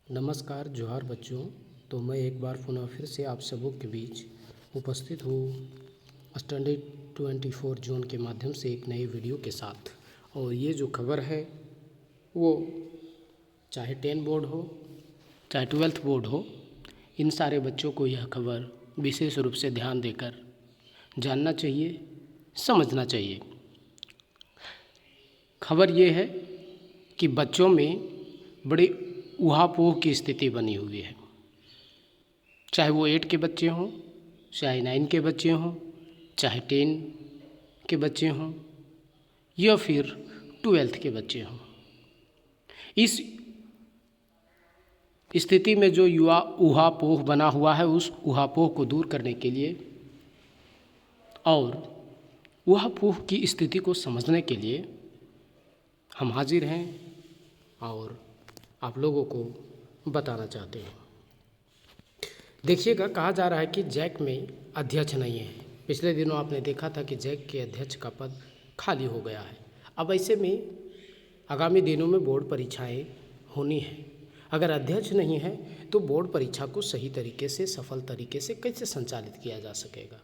नमस्कार जोहार बच्चों। तो मैं एक बार पुनः फिर से आप सबों के बीच उपस्थित हूँ स्टैंडर्ड 24 जोन के माध्यम से एक नई वीडियो के साथ। और ये जो खबर है वो चाहे 10 बोर्ड हो चाहे 12th बोर्ड हो, इन सारे बच्चों को यह खबर विशेष रूप से ध्यान देकर जानना चाहिए, समझना चाहिए। खबर ये है कि बच्चों में बड़ी ऊहापोह की स्थिति बनी हुई है। चाहे वो 8 के बच्चे हों, चाहे 9 के बच्चे हों, चाहे 10 के बच्चे हों या फिर 12th के बच्चे हों। इस स्थिति में जो युवा ऊहापोह बना हुआ है, उस ऊहापोह को दूर करने के लिए और ऊहापोह की स्थिति को समझने के लिए हम हाजिर हैं और आप लोगों को बताना चाहते हैं। देखिएगा, कहा जा रहा है कि जैक में अध्यक्ष नहीं है। पिछले दिनों आपने देखा था कि जैक के अध्यक्ष का पद खाली हो गया है। अब ऐसे में आगामी दिनों में बोर्ड परीक्षाएं होनी है। अगर अध्यक्ष नहीं है तो बोर्ड परीक्षा को सही तरीके से, सफल तरीके से कैसे संचालित किया जा सकेगा?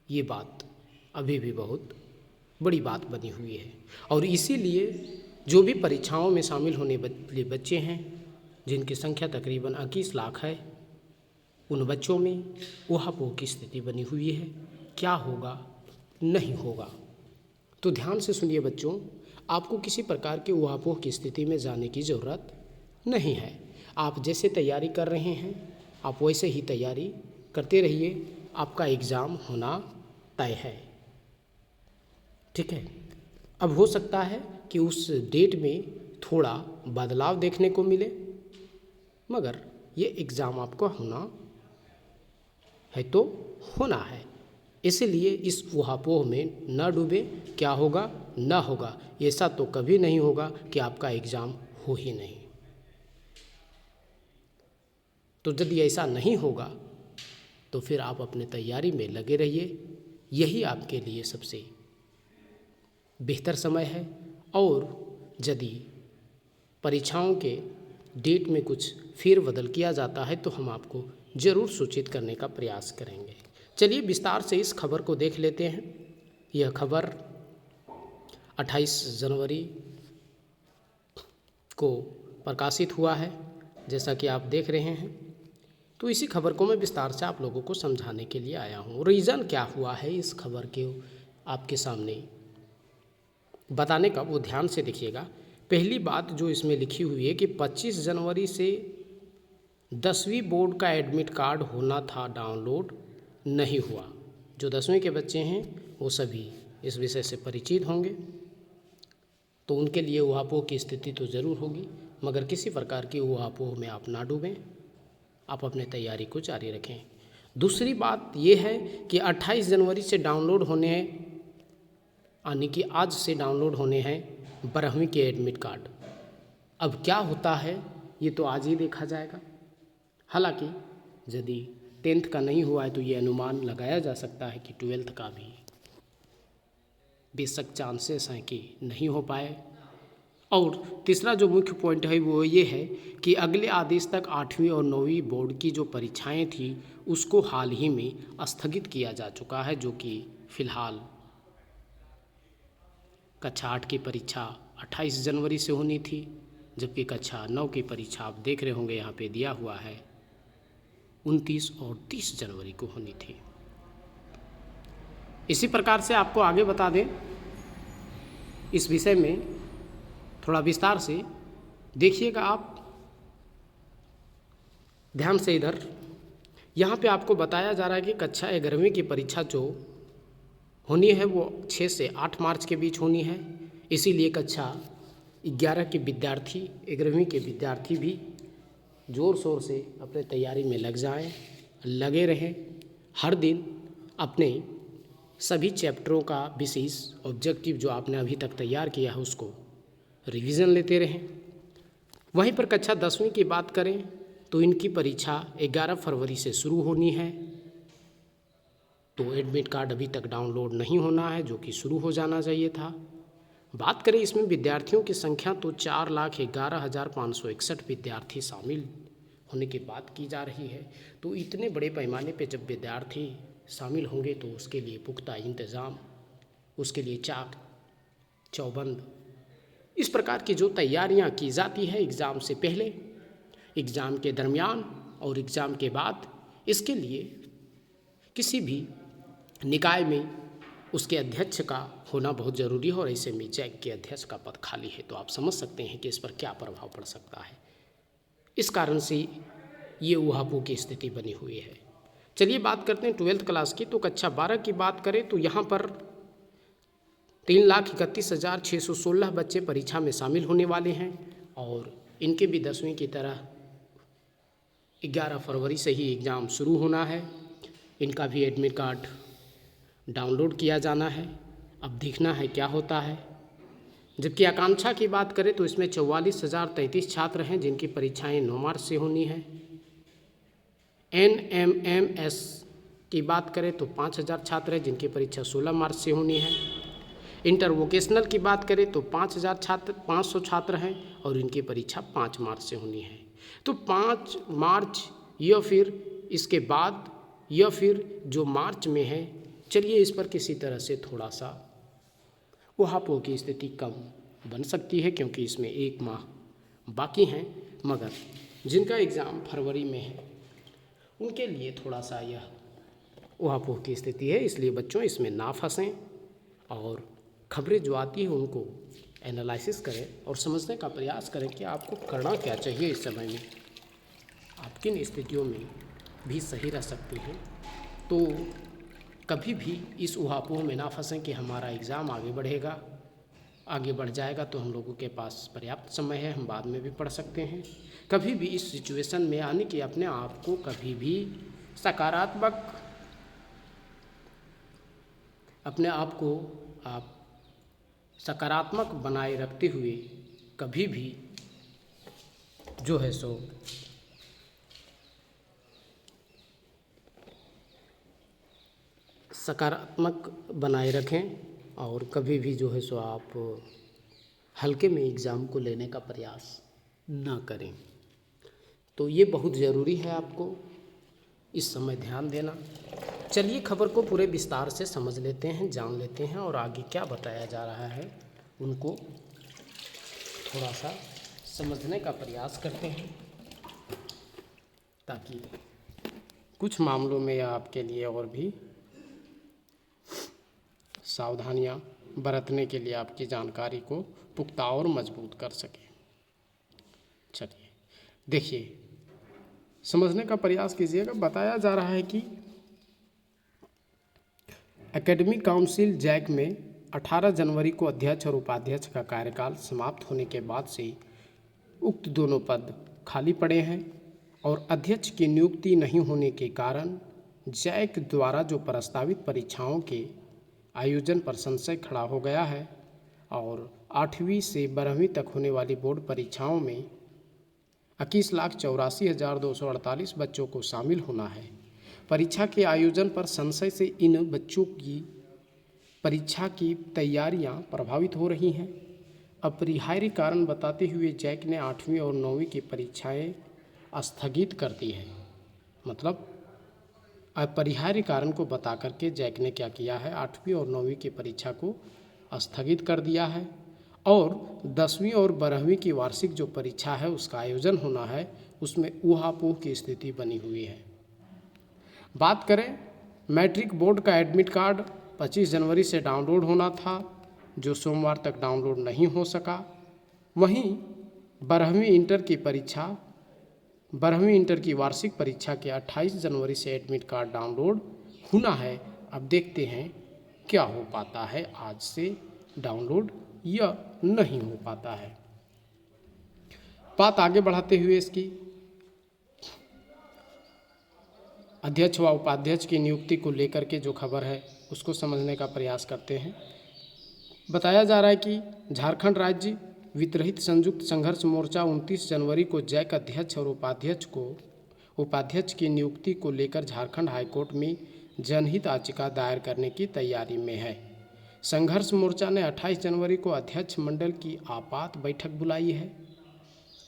ये बात अभी भी बहुत बड़ी बात बनी हुई है। और इसीलिए जो भी परीक्षाओं में शामिल होने वाले बच्चे हैं, जिनकी संख्या तकरीबन 21 लाख है, उन बच्चों में ऊहापोह की स्थिति बनी हुई है। क्या होगा, नहीं होगा? तो ध्यान से सुनिए बच्चों, आपको किसी प्रकार के ऊहापोह की स्थिति में जाने की ज़रूरत नहीं है। आप जैसे तैयारी कर रहे हैं, आप वैसे ही तैयारी करते रहिए। आपका एग्ज़ाम होना तय है, ठीक है। अब हो सकता है कि उस डेट में थोड़ा बदलाव देखने को मिले, मगर ये एग्ज़ाम आपको होना है तो होना है। इसलिए इस ऊहापोह में न डूबे। क्या होगा, ना होगा, ऐसा तो कभी नहीं होगा कि आपका एग्ज़ाम हो ही नहीं। तो यदि ऐसा नहीं होगा तो फिर आप अपने तैयारी में लगे रहिए। यही आपके लिए सबसे बेहतर समय है। और यदि परीक्षाओं के डेट में कुछ फेरबदल किया जाता है तो हम आपको ज़रूर सूचित करने का प्रयास करेंगे। चलिए विस्तार से इस खबर को देख लेते हैं। यह खबर 28 जनवरी को प्रकाशित हुआ है, जैसा कि आप देख रहे हैं। तो इसी खबर को मैं विस्तार से आप लोगों को समझाने के लिए आया हूँ। रीज़न क्या हुआ है इस खबर के आपके सामने बताने का, वो ध्यान से देखिएगा। पहली बात जो इसमें लिखी हुई है कि 25 जनवरी से 10वीं बोर्ड का एडमिट कार्ड होना था, डाउनलोड नहीं हुआ। जो 10वीं के बच्चे हैं वो सभी इस विषय से परिचित होंगे, तो उनके लिए ऊहापोह की स्थिति तो ज़रूर होगी, मगर किसी प्रकार की ऊहापोह में आप ना डूबें। आप अपने तैयारी को जारी रखें। दूसरी बात ये है कि 28 जनवरी से डाउनलोड होने हैं, यानी कि आज से डाउनलोड होने हैं 12वीं के एडमिट कार्ड। अब क्या होता है ये तो आज ही देखा जाएगा। हालांकि यदि 10th का नहीं हुआ है तो ये अनुमान लगाया जा सकता है कि 12th का भी बेशक चांसेस हैं कि नहीं हो पाए। और तीसरा जो मुख्य पॉइंट है वो ये है कि अगले आदेश तक 8वीं और 9वीं बोर्ड की जो परीक्षाएं थी उसको हाल ही में स्थगित किया जा चुका है, जो कि फ़िलहाल कक्षा 8 की परीक्षा 28 जनवरी से होनी थी, जबकि कक्षा 9 की परीक्षा आप देख रहे होंगे यहाँ पे दिया हुआ है 29 और 30 जनवरी को होनी थी। इसी प्रकार से आपको आगे बता दें, इस विषय में थोड़ा विस्तार से देखिएगा आप ध्यान से। इधर यहाँ पे आपको बताया जा रहा है कि कक्षा 11वीं की परीक्षा जो होनी है वो 6 से 8 मार्च के बीच होनी है। इसीलिए कक्षा 11 के विद्यार्थी, 11वीं के विद्यार्थी भी ज़ोर शोर से अपने तैयारी में लग जाएं, लगे रहें। हर दिन अपने सभी चैप्टरों का विशेष ऑब्जेक्टिव जो आपने अभी तक तैयार किया है उसको रिवीजन लेते रहें। वहीं पर कक्षा 10वीं की बात करें तो इनकी परीक्षा 11 फरवरी से शुरू होनी है। तो एडमिट कार्ड अभी तक डाउनलोड नहीं होना है, जो कि शुरू हो जाना चाहिए था। बात करें इसमें विद्यार्थियों की संख्या तो 4,11,561 विद्यार्थी शामिल होने की बात की जा रही है। तो इतने बड़े पैमाने पे जब विद्यार्थी शामिल होंगे तो उसके लिए पुख्ता इंतज़ाम, उसके लिए चाक चौबंद, इस प्रकार की जो तैयारियां की जाती है एग्ज़ाम से पहले, एग्ज़ाम के दरमियान और एग्ज़ाम के बाद, इसके लिए किसी भी निकाय में उसके अध्यक्ष का होना बहुत ज़रूरी है। और ऐसे में जैक के अध्यक्ष का पद खाली है तो आप समझ सकते हैं कि इस पर क्या प्रभाव पड़ सकता है। इस कारण से ये ऊहापोह की स्थिति बनी हुई है। चलिए बात करते हैं 12th क्लास की। तो कक्षा 12 की बात करें तो यहाँ पर 3,31,616 बच्चे परीक्षा में शामिल होने वाले हैं और इनके भी 10वीं की तरह 11 फरवरी से ही एग्ज़ाम शुरू होना है। इनका भी एडमिट कार्ड डाउनलोड किया जाना है। अब देखना है क्या होता है। जबकि आकांक्षा की बात करें तो इसमें 44,033 छात्र हैं जिनकी परीक्षाएं 9 मार्च से होनी है। NMMS की बात करें तो 5,000 छात्र हैं जिनकी परीक्षा 16 मार्च से होनी है। इंटर वोकेशनल की बात करें तो 500 छात्र हैं और इनकी परीक्षा 5 मार्च से होनी है। तो 5 मार्च या फिर इसके बाद या फिर जो मार्च में है, चलिए इस पर किसी तरह से थोड़ा सा ऊहापोह की स्थिति कम बन सकती है क्योंकि इसमें 1 माह बाकी हैं। मगर जिनका एग्ज़ाम फरवरी में है उनके लिए थोड़ा सा यह ऊहापोह की स्थिति है, इसलिए बच्चों इसमें ना फंसें और खबरें जो आती हैं उनको एनालिसिस करें और समझने का प्रयास करें कि आपको करना क्या चाहिए। इस समय में आप किन स्थितियों में भी सही रह सकते हैं। तो कभी भी इस ऊहापोह में ना फंसें कि हमारा एग्ज़ाम आगे बढ़ जाएगा तो हम लोगों के पास पर्याप्त समय है, हम बाद में भी पढ़ सकते हैं। कभी भी इस सिचुएशन में आने कि अपने आप को कभी भी सकारात्मक बनाए रखते हुए कभी भी जो है सो सकारात्मक बनाए रखें और कभी भी जो है सो आप हल्के में एग्ज़ाम को लेने का प्रयास ना करें। तो ये बहुत ज़रूरी है आपको इस समय ध्यान देना। चलिए खबर को पूरे विस्तार से समझ लेते हैं, जान लेते हैं और आगे क्या बताया जा रहा है उनको थोड़ा सा समझने का प्रयास करते हैं, ताकि कुछ मामलों में आपके लिए और भी सावधानियां बरतने के लिए आपकी जानकारी को पुख्ता और मजबूत कर सके। चलिए देखिए, समझने का प्रयास कीजिएगा। बताया जा रहा है कि एकेडमिक काउंसिल जैक में 18 जनवरी को अध्यक्ष और उपाध्यक्ष का कार्यकाल समाप्त होने के बाद से उक्त दोनों पद खाली पड़े हैं और अध्यक्ष की नियुक्ति नहीं होने के कारण जैक द्वारा जो प्रस्तावित परीक्षाओं के आयोजन पर संशय खड़ा हो गया है और 8वीं से 12वीं तक होने वाली बोर्ड परीक्षाओं में 21,84,248 बच्चों को शामिल होना है। परीक्षा के आयोजन पर संशय से इन बच्चों की परीक्षा की तैयारियां प्रभावित हो रही हैं। अपरिहार्य कारण बताते हुए जैक ने 8वीं और 9वीं की परीक्षाएं स्थगित कर दी हैं। मतलब अपरिहार्य कारण को बता करके जैक ने क्या किया है, 8वीं और 9वीं की परीक्षा को स्थगित कर दिया है और 10वीं और 12वीं की वार्षिक जो परीक्षा है उसका आयोजन होना है, उसमें ऊहापोह की स्थिति बनी हुई है। बात करें मैट्रिक बोर्ड का एडमिट कार्ड 25 जनवरी से डाउनलोड होना था, जो सोमवार तक डाउनलोड नहीं हो सका। वहीं 12वीं इंटर की वार्षिक परीक्षा के 28 जनवरी से एडमिट कार्ड डाउनलोड होना है। अब देखते हैं क्या हो पाता है, आज से डाउनलोड या नहीं हो पाता है। बात आगे बढ़ाते हुए इसकी अध्यक्ष व उपाध्यक्ष की नियुक्ति को लेकर के जो खबर है उसको समझने का प्रयास करते हैं। बताया जा रहा है कि झारखंड राज्य वित्तरहित संयुक्त संघर्ष मोर्चा 29 जनवरी को जैक अध्यक्ष और उपाध्यक्ष की नियुक्ति को लेकर झारखंड हाईकोर्ट में जनहित याचिका दायर करने की तैयारी में है। संघर्ष मोर्चा ने 28 जनवरी को अध्यक्ष मंडल की आपात बैठक बुलाई है।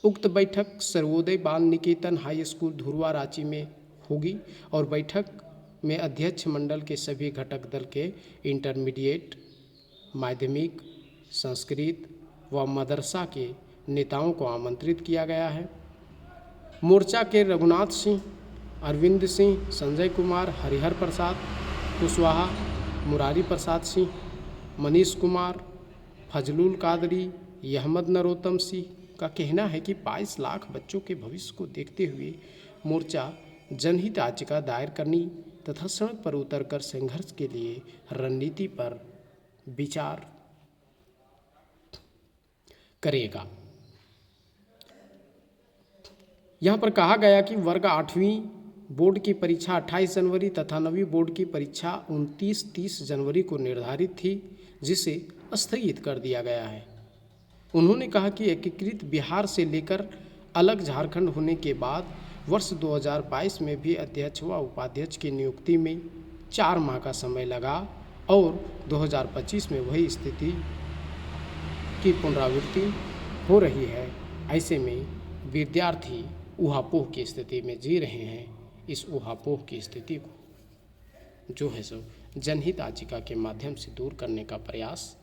उक्त बैठक सर्वोदय बाल निकेतन हाई स्कूल धुरवा रांची में होगी और बैठक में अध्यक्ष मंडल के सभी घटक दल के इंटरमीडिएट, माध्यमिक, संस्कृत व मदरसा के नेताओं को आमंत्रित किया गया है। मोर्चा के रघुनाथ सिंह, अरविंद सिंह, संजय कुमार, हरिहर प्रसाद कुशवाहा, मुरारी प्रसाद सिंह, मनीष कुमार, फजलुल कादरी, अहमद नरोत्तम सिंह का कहना है कि 22 लाख बच्चों के भविष्य को देखते हुए मोर्चा जनहित याचिका दायर करनी तथा सड़क पर उतरकर संघर्ष के लिए रणनीति पर विचार करेगा। यहाँ पर कहा गया कि वर्ग 8वीं बोर्ड की परीक्षा 28 जनवरी तथा 9वीं बोर्ड की परीक्षा 29-30 जनवरी को निर्धारित थी, जिसे स्थगित कर दिया गया है। उन्होंने कहा कि एकीकृत बिहार से लेकर अलग झारखंड होने के बाद वर्ष 2022 में भी अध्यक्ष व उपाध्यक्ष की नियुक्ति में 4 माह का समय लगा और 2025 में वही स्थिति की पुनरावृत्ति हो रही है। ऐसे में विद्यार्थी ऊहापोह की स्थिति में जी रहे हैं। इस ऊहापोह की स्थिति को जो है सो जनहित याचिका के माध्यम से दूर करने का प्रयास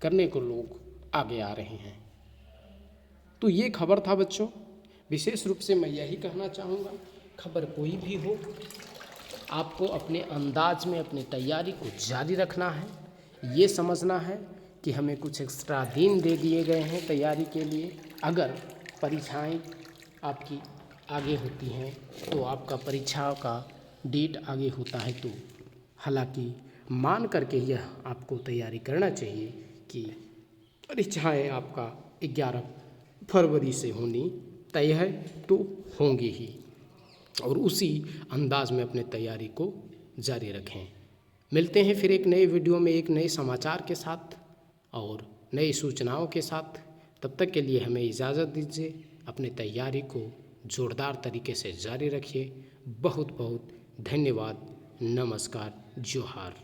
करने को लोग आगे आ रहे हैं। तो ये खबर था बच्चों। विशेष रूप से मैं यही कहना चाहूँगा, खबर कोई भी हो, आपको अपने अंदाज में अपनी तैयारी को जारी रखना है। ये समझना है कि हमें कुछ एक्स्ट्रा दिन दे दिए गए हैं तैयारी के लिए। अगर परीक्षाएं आपकी आगे होती हैं तो आपका परीक्षा का डेट आगे होता है, तो हालांकि मान करके यह आपको तैयारी करना चाहिए कि परीक्षाएं आपका 11 फरवरी से होनी तय है, तो होंगी ही, और उसी अंदाज में अपने तैयारी को जारी रखें। मिलते हैं फिर एक नए वीडियो में एक नए समाचार के साथ और नई सूचनाओं के साथ। तब तक के लिए हमें इजाज़त दीजिए। अपनी तैयारी को जोरदार तरीके से जारी रखिए। बहुत बहुत धन्यवाद। नमस्कार। जोहार।